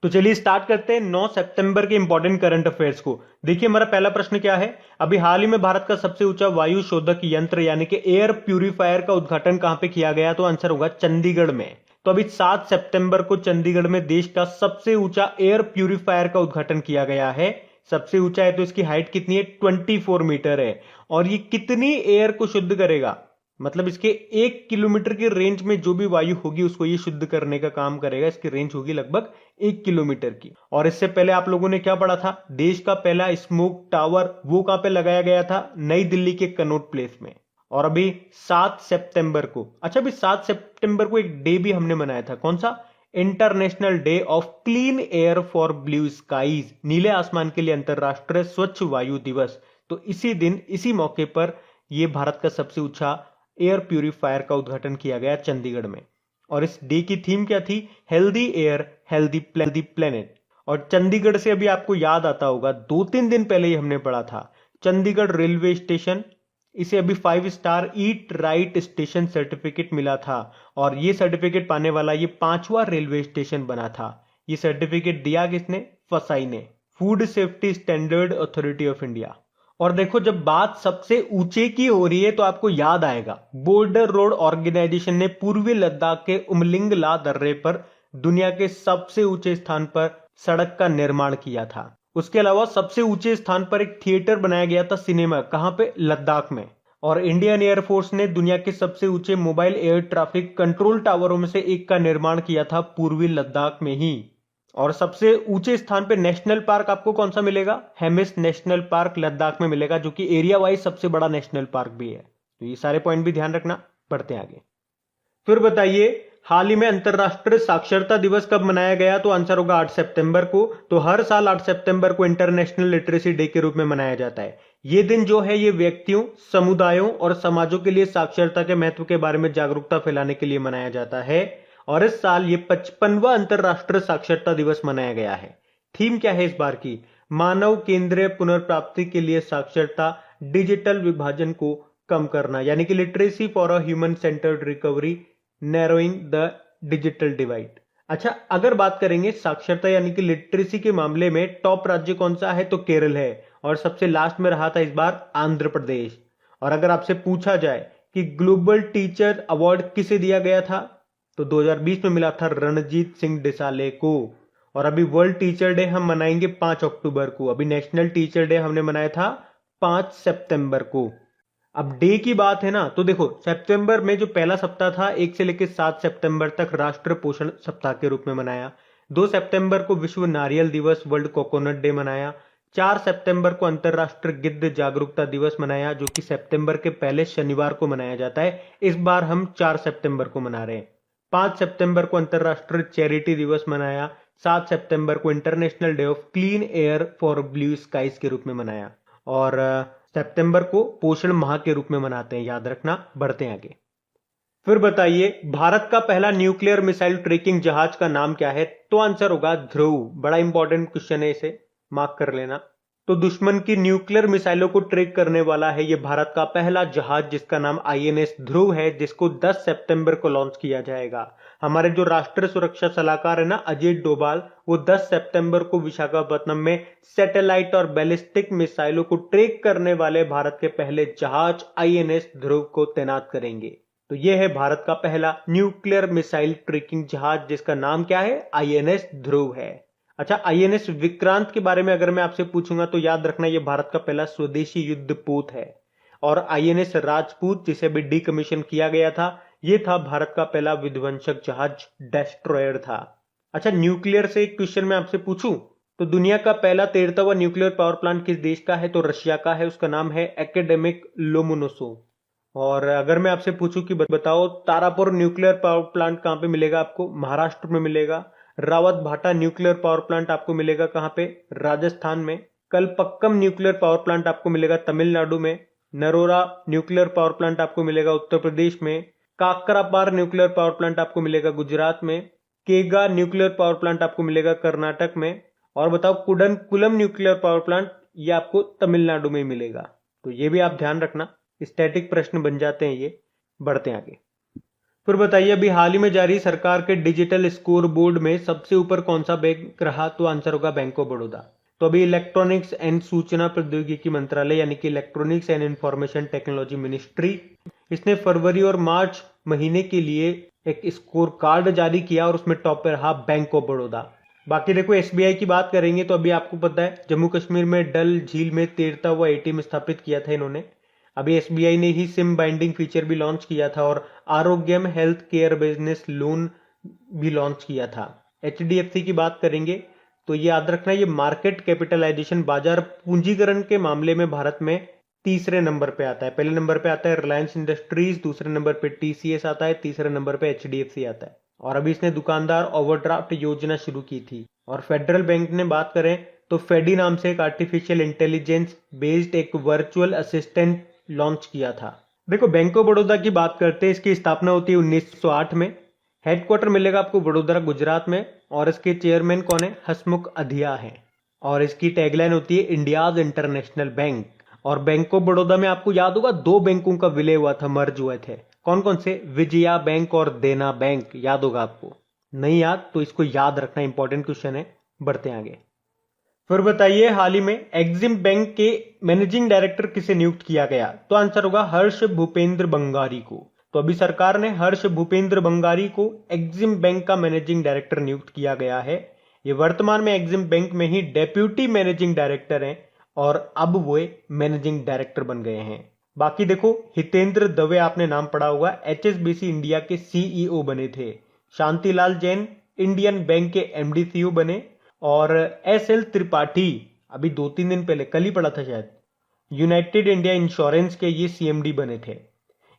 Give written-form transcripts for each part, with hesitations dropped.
तो चलिए स्टार्ट करते हैं 9 सितंबर के इंपॉर्टेंट करंट अफेयर्स को। देखिए हमारा पहला प्रश्न क्या है। अभी हाल ही में भारत का सबसे ऊंचा वायु शोधक यंत्र यानी कि एयर प्यूरिफायर का उद्घाटन कहां पे किया गया, तो आंसर होगा चंडीगढ़ में। तो अभी 7 सितंबर को चंडीगढ़ में देश का सबसे ऊंचा एयर प्यूरिफायर का उद्घाटन किया गया है। सबसे ऊंचा है तो इसकी हाइट कितनी है, 24 मीटर है। और ये कितनी एयर को शुद्ध करेगा, मतलब इसके 1 किलोमीटर की रेंज में जो भी वायु होगी उसको ये शुद्ध करने का काम करेगा। इसकी रेंज होगी लगभग 1 किलोमीटर की। और इससे पहले आप लोगों ने क्या पढ़ा था, देश का पहला स्मोक टावर वो कहां पे लगाया गया था, नई दिल्ली के कनॉट प्लेस में। और अभी 7 सितंबर को, अच्छा अभी 7 सितंबर को एक डे भी हमने मनाया था, कौन सा, international day of clean air for blue skies, नीले आसमान के लिए अंतरराष्ट्रीय स्वच्छ वायु दिवस। तो इसी दिन इसी मौके पर यह भारत का सबसे ऊंचा एयर प्यूरिफायर का उद्घाटन किया गया चंडीगढ़ में। और इस डे की थीम क्या थी, हेल्दी एयर हेल्दी प्लेनेट। और चंडीगढ़ से अभी आपको याद आता होगा 2-3 दिन पहले ही हमने पढ़ा था, चंडीगढ़ रेलवे स्टेशन, इसे अभी 5 star eat right station certificate मिला था। और यह सर्टिफिकेट पाने वाला ये 5वां रेलवे स्टेशन बना था। यह सर्टिफिकेट दिया किसने, फसाई ने, food safety standard authority of India. और देखो जब बात सबसे ऊंचे की हो रही है तो आपको याद आएगा बॉर्डर रोड ऑर्गेनाइजेशन ने पूर्वी लद्दाख के उमलिंग ला दर्रे पर दुनिया के सबसे ऊंचे स्थान पर सड़क का निर्माण किया था। उसके अलावा सबसे ऊंचे स्थान पर एक थिएटर बनाया गया था सिनेमा, कहां पे, लद्दाख में। और इंडियन एयरफोर्स ने दुनिया के सबसे ऊंचे मोबाइल एयर ट्रैफिक कंट्रोल टावरों में से एक का निर्माण किया था पूर्वी लद्दाख में ही। और सबसे ऊंचे स्थान पे नेशनल पार्क आपको कौन सा मिलेगा, हेमिस नेशनल पार्क लद्दाख में मिलेगा, जो कि एरिया वाइज सबसे बड़ा नेशनल पार्क भी है। तो ये सारे पॉइंट भी ध्यान रखना। बढ़ते हैं आगे। फिर बताइए हाल ही में अंतरराष्ट्रीय साक्षरता दिवस कब मनाया गया, तो आंसर होगा 8 सितंबर को। तो हर साल 8 सितंबर को इंटरनेशनल लिटरेसी डे के रूप में मनाया जाता है। ये दिन जो है ये व्यक्तियों, समुदायों और समाजों के लिए साक्षरता के महत्व के बारे में जागरूकता फैलाने के लिए मनाया जाता है। और इस साल ये 55वां अंतरराष्ट्रीय साक्षरता दिवस मनाया गया है। थीम क्या है इस बार की, मानव केंद्रीय पुनर्प्राप्ति के लिए साक्षरता, डिजिटल विभाजन को कम करना, यानी कि literacy for a human centred recovery, narrowing the digital divide. अच्छा अगर बात करेंगे साक्षरता यानी कि लिटरेसी के मामले में टॉप राज्य कौन सा है, तो केरल है। और सबसे लास्ट में रहा था इस बार आंध्र प्रदेश। और अगर आपसे पूछा जाए कि ग्लोबल टीचर अवार्ड किसे दिया गया था, तो 2020 में मिला था रणजीत सिंह डिसाले को। और अभी वर्ल्ड टीचर डे हम मनाएंगे 5 अक्टूबर को। अभी नेशनल टीचर डे हमने मनाया था 5 सितंबर को। अब डे की बात है ना, तो देखो सितंबर में जो पहला सप्ताह था 1 से लेकर 7 सितंबर तक राष्ट्रीय पोषण सप्ताह के रूप में मनाया। 2 सितंबर को विश्व नारियल दिवस, वर्ल्ड कोकोनट डे मनाया। 4 सितंबर को अंतरराष्ट्रीय गिद्ध जागरूकता दिवस मनाया, जो कि सितंबर के पहले शनिवार को मनाया जाता है। इस बार हम 4 सितंबर को मना रहे हैं। 5 सितंबर को अंतरराष्ट्रीय चैरिटी दिवस मनाया। 7 सितंबर को international day of clean air for blue skies के रूप में मनाया। और सितंबर को पोषण माह के रूप में मनाते हैं, याद रखना। बढ़ते हैं आगे। फिर बताइए भारत का पहला न्यूक्लियर मिसाइल ट्रैकिंग जहाज का नाम क्या है, तो आंसर होगा ध्रुव। बड़ा इंपॉर्टेंट क्वेश्चन है, इसे मार्क कर लेना। तो दुश्मन की न्यूक्लियर मिसाइलों को ट्रैक करने वाला है ये भारत का पहला जहाज, जिसका नाम आईएनएस ध्रुव है, जिसको 10 सितंबर को लॉन्च किया जाएगा। हमारे जो राष्ट्रीय सुरक्षा सलाहकार है ना अजीत डोभाल, वो 10 सितंबर को विशाखापट्टनम में सैटेलाइट और बैलिस्टिक मिसाइलों को ट्रैक करने वाले भारत के पहले जहाज आईएनएस ध्रुव को तैनात करेंगे। तो यह है भारत का पहला न्यूक्लियर मिसाइल ट्रैकिंग जहाज, जिसका नाम क्या है, आईएनएस ध्रुव है। अच्छा आईएनएस विक्रांत के बारे में अगर मैं आपसे पूछूंगा तो याद रखना यह भारत का पहला स्वदेशी युद्धपोत है। और आईएनएस राजपूत, जिसे अभी डीकमीशन किया गया था, यह था भारत का पहला विध्वंसक जहाज, डेस्ट्रॉयर था। अच्छा न्यूक्लियर से एक क्वेश्चन मैं आपसे पूछूं, तो दुनिया का पहला 13वां न्यूक्लियर पावर प्लांट किस देश का है, तो रशिया का है। उसका नाम है एकेडेमिक लोमोनोसोव। और अगर मैं आपसे पूछूं कि बताओ तारापुर न्यूक्लियर पावर प्लांट कहां पे मिलेगा आपको, महाराष्ट्र में मिलेगा। रावत भाटा न्यूक्लियर पावर प्लांट आपको मिलेगा कहां पे, राजस्थान में। कलपक्कम न्यूक्लियर पावर प्लांट आपको मिलेगा तमिलनाडु में। नरोरा न्यूक्लियर पावर प्लांट आपको मिलेगा उत्तर प्रदेश में। काकरापार न्यूक्लियर पावर प्लांट आपको मिलेगा गुजरात में। केगा न्यूक्लियर पावर प्लांट आपको मिलेगा कर्नाटक में। और बताओ कुडनकुलम न्यूक्लियर पावर प्लांट, ये आपको तमिलनाडु में मिलेगा। तो ये भी आप ध्यान रखना, स्टैटिक प्रश्न बन जाते हैं ये। बढ़ते हैं आगे। फिर बताइए अभी हाल ही में जारी सरकार के डिजिटल स्कोर बोर्ड में सबसे ऊपर कौन सा बैंक रहा? तो आंसर होगा बैंक ऑफ बड़ौदा। तो अभी इलेक्ट्रॉनिक्स एंड सूचना प्रौद्योगिकी मंत्रालय यानी कि electronics and information technology ministry, इसने फरवरी और मार्च महीने के लिए एक स्कोर कार्ड जारी किया और उसमें टॉप पे रहा बैंक ऑफ बड़ौदा। बाकी देखो एसबीआई की बात करेंगे तो अभी आपको पता है जम्मू कश्मीर में डल झील में तैरता हुआ एटीएम स्थापित किया था इन्होंने। अभी एसबीआई ने ही सिम बाइंडिंग फीचर भी लॉन्च किया था और आरोग्यम हेल्थ केयर बिजनेस लोन भी लॉन्च किया था। एचडीएफसी की बात करेंगे तो ये याद रखना, ये मार्केट कैपिटलाइजेशन बाजार पूंजीकरण के मामले में भारत में तीसरे नंबर पे आता है। पहले नंबर पे आता है रिलायंस इंडस्ट्रीज, दूसरे नंबर पे टीसीएस आता है, तीसरे नंबर पे एचडीएफसी आता है। और अभी इसने दुकानदार ओवरड्राफ्ट योजना शुरू की थी। और फेडरल बैंक ने बात करें तो फेडी नाम से एक आर्टिफिशियल इंटेलिजेंस बेस्ड एक वर्चुअल असिस्टेंट लॉन्च किया था। देखो बैंक ऑफ बड़ौदा की बात करते हैं, इसकी स्थापना होती है 1908 में। हेडक्वार्टर मिलेगा आपको वडोदरा गुजरात में और इसके चेयरमैन कौन है? हसमुख अधिया है। और इसकी टैगलाइन होती है इंडियाज इंटरनेशनल बैंक। और बैंक ऑफ बड़ौदा में आपको याद होगा 2 बैंकों का विलय हुआ था, मर्ज हुए थे। कौन कौन से? विजया बैंक और देना बैंक, याद होगा आपको। नहीं याद तो इसको याद रखना, इंपॉर्टेंट क्वेश्चन है। बढ़ते आगे। फिर बताइए हाल ही में एग्जिम बैंक के मैनेजिंग डायरेक्टर किसे नियुक्त किया गया? तो आंसर होगा हर्ष भूपेंद्र बंगारी को। तो अभी सरकार ने हर्ष भूपेंद्र बंगारी को एग्जिम बैंक का मैनेजिंग डायरेक्टर नियुक्त किया गया है। ये वर्तमान में एग्जिम बैंक में ही डेप्यूटी मैनेजिंग डायरेक्टर हैं और अब वो मैनेजिंग डायरेक्टर बन गए हैं। बाकी देखो हितेंद्र दवे आपने नाम पढ़ा होगा, एचएसबीसी इंडिया के सीईओ बने थे। शांतिलाल जैन इंडियन बैंक के एमडी बने। और एसएल त्रिपाठी अभी 2-3 दिन पहले, कल ही पढ़ा था शायद, यूनाइटेड इंडिया इंश्योरेंस के ये सीएमडी बने थे।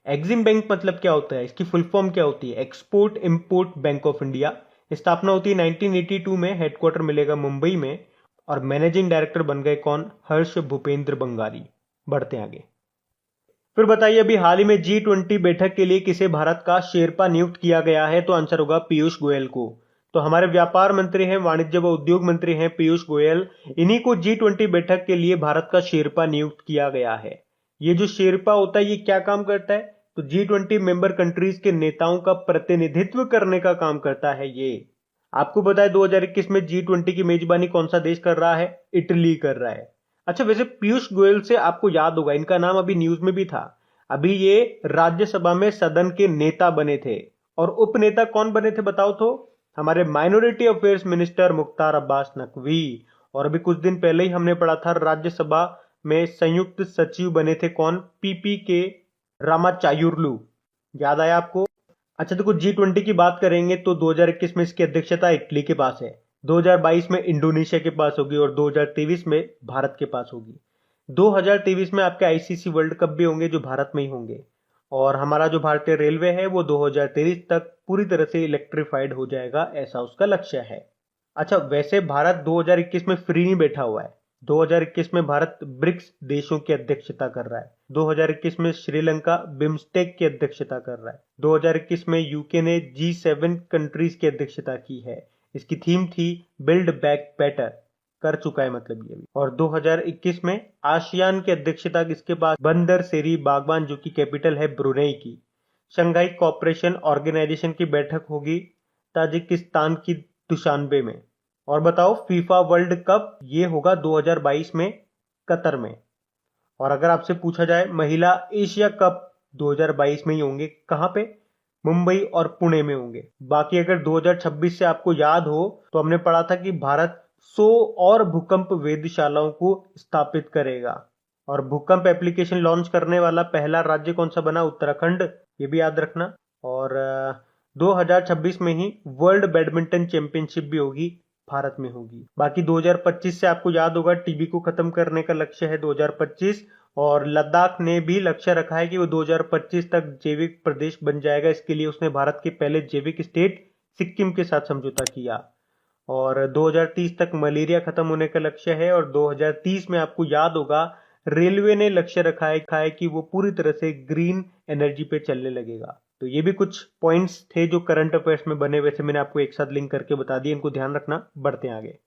एग्जिम बैंक मतलब क्या होता है? इसकी फुल फॉर्म क्या होती है? Export import bank of India. स्थापना होती है 1982 में, हेडक्वार्टर मिलेगा मुंबई में। और मैनेजिंग डायरेक्टर बन गए कौन? हर्ष भूपेंद्र बंगारी। बढ़ते आगे। फिर बताइए अभी हाल ही में G20 बैठक के लिए किसे भारत का शेरपा नियुक्त किया गया है? तो आंसर होगा पीयूष गोयल को। तो हमारे व्यापार मंत्री हैं, वाणिज्य व उद्योग मंत्री हैं पीयूष गोयल। इन्हीं को G20 बैठक के लिए भारत का शेरपा नियुक्त किया गया है। ये जो शेरपा होता है ये क्या काम करता है? तो G20 मेंबर कंट्रीज के नेताओं का प्रतिनिधित्व करने का काम करता है ये। आपको पता है 2021 में G20 की मेजबानी कौन सा देश कर रहा है? इटली कर रहा है। अच्छा वैसे पीयूष गोयल से आपको याद होगा, इनका नाम अभी न्यूज में भी था। अभी ये राज्यसभा में सदन के नेता बने थे। और उपनेता कौन बने थे बताओ तो? हमारे minority affairs minister Mukhtar Abbas Naqvi. और अभी कुछ दिन पहले ही हमने पढ़ा था राज्यसभा में संयुक्त सचिव बने थे कौन? पीपी के रामाचायुर्लू। याद आया आपको? अच्छा देखो G20 की बात करेंगे तो 2021 में इसकी अध्यक्षता इटली के पास है, 2022 में इंडोनेशिया के पास होगी और 2023 में भारत के पास होगी। 2023 में आपके आईसीसी वर्ल्ड कप भी होंगे जो भारत में ही होंगे। और हमारा जो भारतीय रेलवे है वो 2023 तक पूरी तरह से इलेक्ट्रिफाइड हो जाएगा, ऐसा उसका लक्ष्य है। अच्छा वैसे भारत 2021 में फ्री नहीं बैठा हुआ है। 2021 में भारत ब्रिक्स देशों की अध्यक्षता कर रहा है। 2021 में श्रीलंका बिम्स्टेक की अध्यक्षता कर रहा है। 2021 में यूके ने G7 कंट्रीज की अध्यक्षता की है। इसकी थीम थी बिल्ड बैक बेटर, कर चुका है मतलब ये भी। और 2021 में आसियान की अध्यक्षता किसके पास? बंदर सेरी बागवान, जो की कैपिटल है ब्रुनेई की। शंघाई कोऑपरेशन ऑर्गेनाइजेशन की बैठक होगी ताजिकिस्तान की दुशानबे में। और बताओ फीफा वर्ल्ड कप ये होगा 2022 में कतर में। और अगर आपसे पूछा जाए महिला एशिया कप 2022 में ही होंगे, कहां पे? मुंबई और पुणे में होंगे। बाकी अगर 2026 से आपको याद हो तो हमने पढ़ा था कि भारत 100 और भूकंप वेधशालाओं को स्थापित करेगा। और भूकंप एप्लीकेशन लॉन्च करने वाला पहला राज्य कौन सा बना? उत्तराखंड, ये भी याद रखना। और 2026 में ही वर्ल्ड बैडमिंटन चैंपियनशिप भी होगी, भारत में होगी। बाकी 2025 से आपको याद होगा टीबी को खत्म करने का लक्ष्य है 2025। और लद्दाख ने भी लक्ष्य रखा है कि वो 2025 तक जैविक प्रदेश बन जाएगा। इसके लिए उसने भारत के पहले जैविक स्टेट सिक्किम के साथ समझौता किया। और 2030 तक मलेरिया खत्म होने का लक्ष्य है। और 2030 में आपको याद होगा रेलवे ने लक्ष्य रखा है कि वो पूरी तरह से ग्रीन एनर्जी पे चलने लगेगा। तो ये भी कुछ पॉइंट्स थे जो करंट अफेयर्स में बने हुए थे, मैंने आपको एक साथ लिंक करके बता दिए, इनको ध्यान रखना। बढ़ते हैं आगे।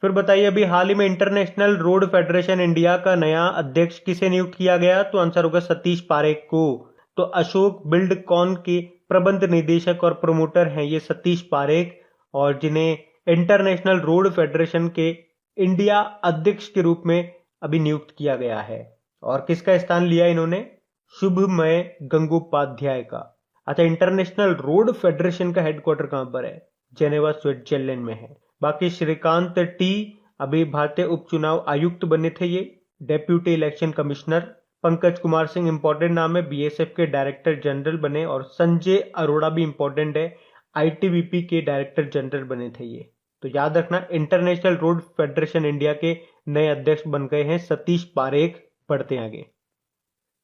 फिर बताइए अभी हाल ही में इंटरनेशनल रोड फेडरेशन इंडिया का नया अध्यक्ष किसे नियुक्त किया गया? तो आंसर होगा सतीश पारेख को। तो अशोक बिल्डकॉन के प्रबंध निदेशक और प्रमोटर हैं ये सतीश पारेख, और जिन्हें इंटरनेशनल रोड फेडरेशन के इंडिया अध्यक्ष के रूप में अभी नियुक्त किया गया है। और किसका स्थान लिया इन्होंने? शुभमय गंगोपाध्याय का। अच्छा, इंटरनेशनल रोड फेडरेशन का हेडक्वार्टर कहां पर है? जेनेवा, स्विट्जरलैंड में है। बाकी श्रीकांत टी अभी भारतीय उपचुनाव आयुक्त बने थे, ये deputy election commissioner. Pankaj Kumar Singh important नाम है, बीएसएफ के डायरेक्टर जनरल बने। और संजय अरोड़ा भी इंपॉर्टेंट है, आईटीबीपी के डायरेक्टर जनरल बने थे ये। तो याद रखना, इंटरनेशनल रोड फेडरेशन इंडिया के नए अध्यक्ष बन गए हैं सतीश पारेख। बढ़ते हैं आगे।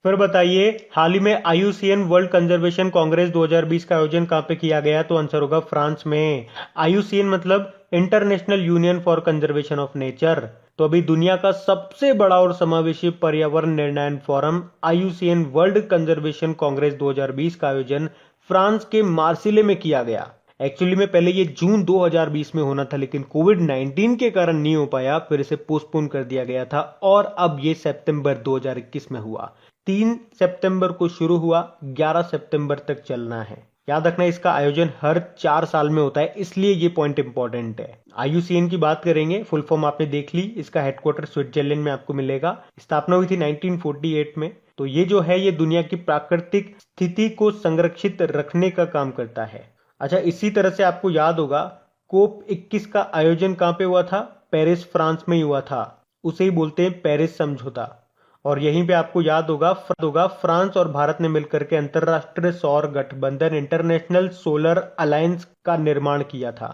फिर बताइए, हाल ही में आईयूसीएन वर्ल्ड कंजर्वेशन कांग्रेस 2020 का आयोजन कहां पे किया गया? तो आंसर होगा फ्रांस में। आईयूसीएन मतलब international union for conservation of nature. तो अभी दुनिया का सबसे बड़ा और समावेशी पर्यावरण निर्णय forum IUCN world conservation Congress 2020 का आयोजन फ्रांस के मार्सिले में किया गया। एक्चुअली में पहले ये जून 2020 में होना था, लेकिन कोविड-19 के कारण नहीं हो पाया, फिर इसे पोस्टपोन कर दिया गया था और अब ये सितंबर 2021 में हुआ। 3 सितंबर को शुरू हुआ, 11 सितंबर तक चलना है। याद रखना, इसका आयोजन हर 4 साल में होता है, इसलिए ये पॉइंट इंपॉर्टेंट है। आईयूसीएन की बात करेंगे, फुल फॉर्म आपने देख ली। इसका हेडक्वार्टर स्विट्जरलैंड में आपको मिलेगा। स्थापना हुई थी 1948 में। तो ये जो है, ये दुनिया की प्राकृतिक स्थिति को संरक्षित रखने का काम करता है। अच्छा, इसी तरह से आपको याद होगा, कोप 21 का आयोजन कहां पे हुआ था? पेरिस, फ्रांस में ही हुआ था। उसे ही बोलते हैं पेरिस समझौता। और यहीं पे आपको याद होगा फ्रांस और भारत ने मिलकर के अंतरराष्ट्रीय सौर गठबंधन इंटरनेशनल सोलर अलायंस का निर्माण किया था।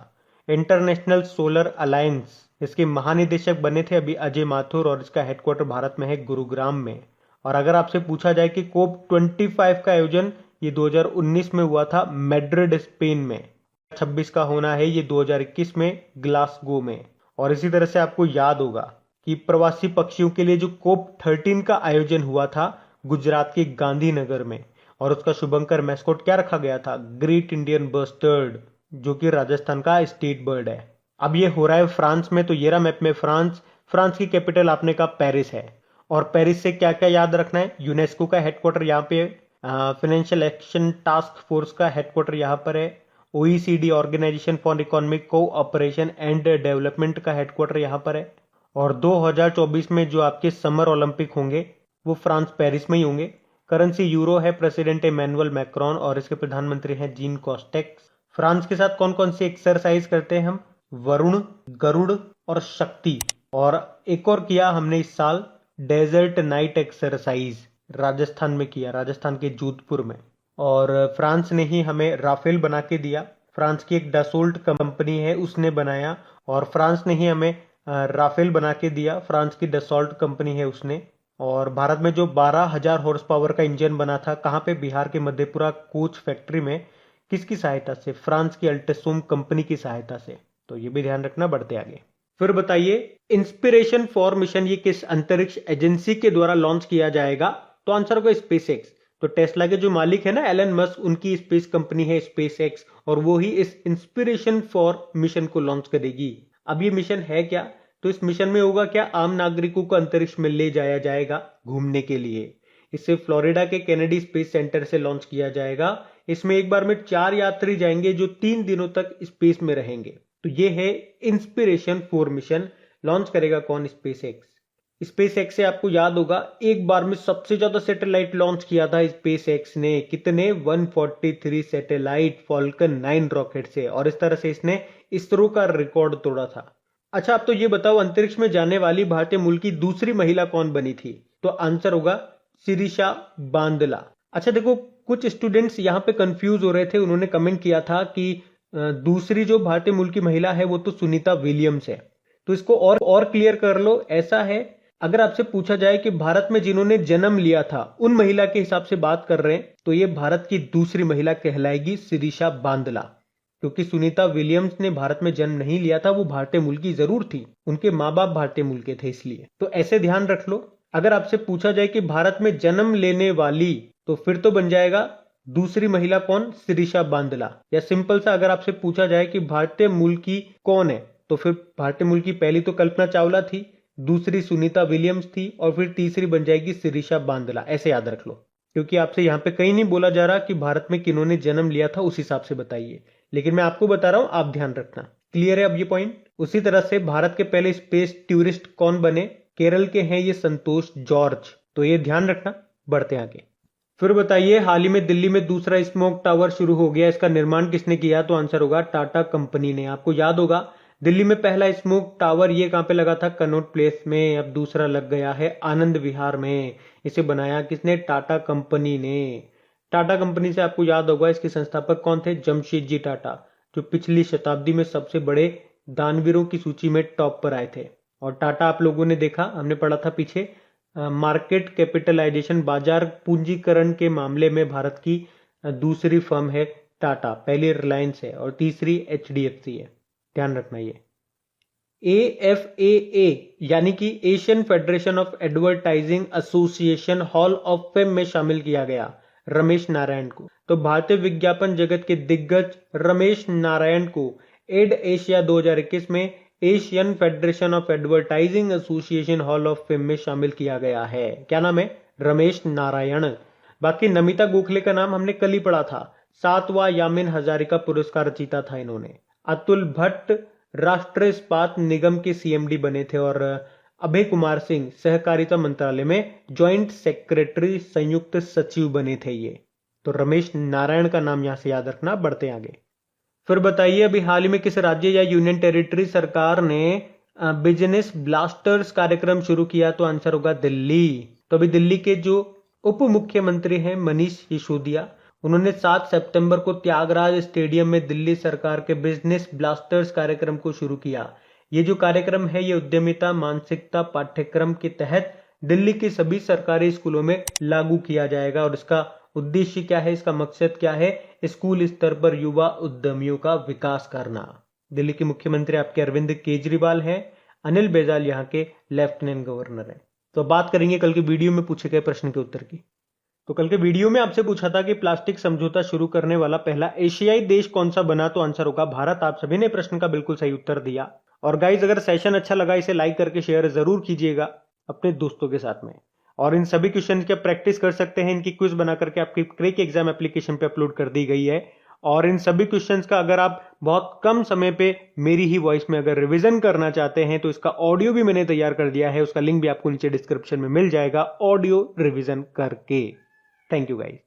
इंटरनेशनल सोलर अलायंस, इसके महानिदेशक बने थे अभी अजय माथुर, और इसका हेडक्वार्टर भारत में है, गुरुग्राम में। और अगर आपसे पूछा जाए कि कोप 25 का आयोजन ये 2019 में हुआ था मैड्रिड, स्पेन में। 26 का होना है ये 2021 में ग्लासगो में। और इसी तरह से आपको याद होगा कि प्रवासी पक्षियों के लिए जो कोप 13 का आयोजन हुआ था गुजरात के गांधीनगर में, और उसका शुभंकर मैस्कॉट क्या रखा गया था? ग्रेट इंडियन बस्टर्ड, जो कि राजस्थान का स्टेट बर्ड है। अब ये हो रहा है फ्रांस में। तो ये रहा मैप में फ्रांस की कैपिटल आपने कहा पेरिस है। और पेरिस से क्या क्या याद रखना है? यूनेस्को का हेडक्वार्टर यहाँ पे, फाइनेंशियल एक्शन टास्क फोर्स का हेडक्वार्टर यहाँ पर है, OECD organisation for economic cooperation and development का हेडक्वार्टर यहाँ पर है। और 2024 में जो आपके समर ओलंपिक होंगे वो फ्रांस पेरिस में ही होंगे। करेंसी यूरो है, प्रेसिडेंट इमैनुअल मैक्रोन, और इसके प्रधानमंत्री हैं जीन कोस्टेक्स। फ्रांस के साथ कौन कौन सी एक्सरसाइज करते हैं हम? वरुण, गरुड़ और शक्ति। और एक और किया हमने इस साल, डेजर्ट नाइट एक्सरसाइज, राजस्थान में किया, राजस्थान के जोधपुर में। और फ्रांस ने ही हमें राफेल बना के दिया। फ्रांस की एक डसोल्ट कंपनी है, उसने बनाया। और फ्रांस ने ही हमें राफेल बना के दिया, फ्रांस की डसोल्ट कंपनी है उसने। और भारत में जो 12,000 हॉर्स पावर का इंजन बना था, कहां पे? बिहार के मधेपुरा कोच फैक्ट्री में। किसकी सहायता से? फ्रांस की अल्टेसोम कंपनी की सहायता से। तो ये भी ध्यान रखना। बढ़ते आगे। फिर बताइए, इंस्पिरेशन फॉर मिशन ये किस अंतरिक्ष एजेंसी के द्वारा लॉन्च किया जाएगा? तो आंसर होगा स्पेसएक्स। तो टेस्ला के जो मालिक है ना एलन मस्क, उनकी स्पेस कंपनी है स्पेसएक्स, और वो ही इस इंस्पिरेशन फॉर मिशन को लॉन्च करेगी। अब ये मिशन है क्या? तो इस मिशन में होगा क्या? आम नागरिकों को अंतरिक्ष में ले जाया जाएगा घूमने के लिए। इसे फ्लोरिडा के केनेडी स्पेस सेंटर से लॉन्च किया जाएगा। इसमें एक बार में 4 यात्री जाएंगे जो 3 दिनों तक स्पेस में रहेंगे। तो ये है इंस्पिरेशन फॉर मिशन। लॉन्च करेगा कौन? स्पेसएक्स। स्पेसएक्स से आपको याद होगा, एक बार में सबसे ज्यादा सैटेलाइट लॉन्च किया था स्पेसएक्स ने। कितने? 143 सैटेलाइट फॉल्कन 9 रॉकेट से। और इस तरह से इसने इसरो का रिकॉर्ड तोड़ा था। अच्छा, अब तो ये बताओ, अंतरिक्ष में जाने वाली भारतीय मूल की दूसरी महिला कौन बनी थी? तो आंसर होगा शिरीषा बांदला। अच्छा देखो, कुछ स्टूडेंट्स यहाँ पे कंफ्यूज हो रहे थे। उन्होंने कमेंट किया था कि दूसरी जो भारतीय मूल की महिला है वो तो सुनीता विलियम्स है। तो इसको और क्लियर कर लो। ऐसा है, अगर आपसे पूछा जाए कि भारत में जिन्होंने जन्म लिया था उन महिला के हिसाब से बात कर रहे हैं, तो ये भारत की दूसरी महिला कहलाएगी शिरीषा बांदला। क्योंकि सुनीता विलियम्स ने भारत में जन्म नहीं लिया था, वो भारतीय मूल की जरूर थी, उनके माँ बाप भारतीय मूल के थे इसलिए। तो ऐसे ध्यान रख लो। अगर आपसे पूछा जाए कि भारत में जन्म लेने वाली, तो फिर तो बन जाएगा दूसरी महिला कौन? शिरीषा बांदला। या सिंपल सा अगर आपसे पूछा जाए कि भारतीय मूल की कौन है, तो फिर भारतीय मूल की पहली तो कल्पना चावला थी, दूसरी सुनीता विलियम्स थी, और फिर तीसरी बन जाएगी शिरीषा बांदला। ऐसे याद रख लो। क्योंकि आपसे यहाँ पे कहीं नहीं बोला जा रहा कि भारत में किन्होंने जन्म लिया था, उस हिसाब से बताइए, लेकिन मैं आपको बता रहा हूं, आप ध्यान रखना। क्लियर है अब ये पॉइंट? उसी तरह से भारत के पहले स्पेस टूरिस्ट कौन बने? केरल के हैं ये संतोष जॉर्ज, तो ये ध्यान रखना। बढ़ते आगे। फिर बताइए, हाल ही में दिल्ली में दूसरा स्मोक टावर शुरू हो गया, इसका निर्माण किसने किया? तो आंसर होगा टाटा कंपनी ने। आपको याद होगा दिल्ली में पहला स्मोक टावर ये कहां पे लगा था? कनॉट प्लेस में। अब दूसरा लग गया है आनंद विहार में। इसे बनाया किसने? टाटा कंपनी ने। टाटा कंपनी से आपको याद होगा इसके संस्थापक कौन थे? जमशेदजी टाटा, जो पिछली शताब्दी में सबसे बड़े दानवीरों की सूची में टॉप पर आए थे। और टाटा आप लोगों ने देखा, हमने पढ़ा था पीछे, मार्केट कैपिटलाइजेशन, बाजार पूंजीकरण के मामले में भारत की दूसरी फर्म है टाटा। पहली रिलायंस है और तीसरी HDFC है। ध्यान रखना ये। AFAA यानी कि Asian federation of advertising association hall of fame में शामिल किया गया रमेश नारायण को। तो भारतीय विज्ञापन जगत के दिग्गज रमेश नारायण को एड एशिया 2021 में Asian federation of advertising association hall of fame में शामिल किया गया है। क्या नाम है? रमेश नारायण। बाकी नमिता गोखले का नाम हमने कल ही पढ़ा था, 7वां यामिन हजारिका पुरस्कार जीता था इन्होंने। अतुल भट्ट राष्ट्रीय इस्पात निगम के CMD बने थे और अभय कुमार सिंह सहकारिता मंत्रालय में ज्वाइंट सेक्रेटरी, संयुक्त सचिव बने थे ये। तो रमेश नारायण का नाम यहां से याद रखना। बढ़ते आगे। फिर बताइए, अभी हाल ही में किस राज्य या यूनियन टेरिटरी सरकार ने बिजनेस ब्लास्टर्स कार्यक्रम शुरू किया? तो आंसर होगा दिल्ली। तो अभी दिल्ली के जो उप मुख्यमंत्री हैं मनीष सिसोदिया, उन्होंने 7 सितंबर को त्यागराज स्टेडियम में दिल्ली सरकार के बिजनेस ब्लास्टर्स कार्यक्रम को शुरू किया। ये जो कार्यक्रम है ये उद्यमिता मानसिकता पाठ्यक्रम के तहत दिल्ली के सभी सरकारी स्कूलों में लागू किया जाएगा। और इसका उद्देश्य क्या है, इसका मकसद क्या है? स्कूल स्तर पर युवा उद्यमियों का विकास करना। दिल्ली के मुख्यमंत्री आपके अरविंद केजरीवाल हैं, अनिल बैजल यहाँ के लेफ्टिनेंट गवर्नर हैं। तो बात करेंगे कल के वीडियो में पूछे गए प्रश्न के उत्तर की। तो कल के वीडियो में आपसे पूछा था कि प्लास्टिक समझौता शुरू करने वाला पहला एशियाई देश कौन सा बना? तो आंसर होगा भारत। आप सभी ने प्रश्न का बिल्कुल सही उत्तर दिया। और गाइज, अगर सेशन अच्छा लगा इसे लाइक करके शेयर जरूर कीजिएगा अपने दोस्तों के साथ में। और इन सभी क्वेश्चन की आप प्रैक्टिस कर सकते हैं, इनकी क्विज बना करके आपकी क्रेक एग्जाम एप्लीकेशन पे अपलोड कर दी गई है। और इन सभी क्वेश्चंस का अगर आप बहुत कम समय पे मेरी ही वॉइस में अगर रिवीजन करना चाहते हैं तो इसका ऑडियो भी मैंने तैयार कर दिया है, उसका लिंक भी आपको नीचे डिस्क्रिप्शन में मिल जाएगा, ऑडियो रिवीजन करके। Thank you guys.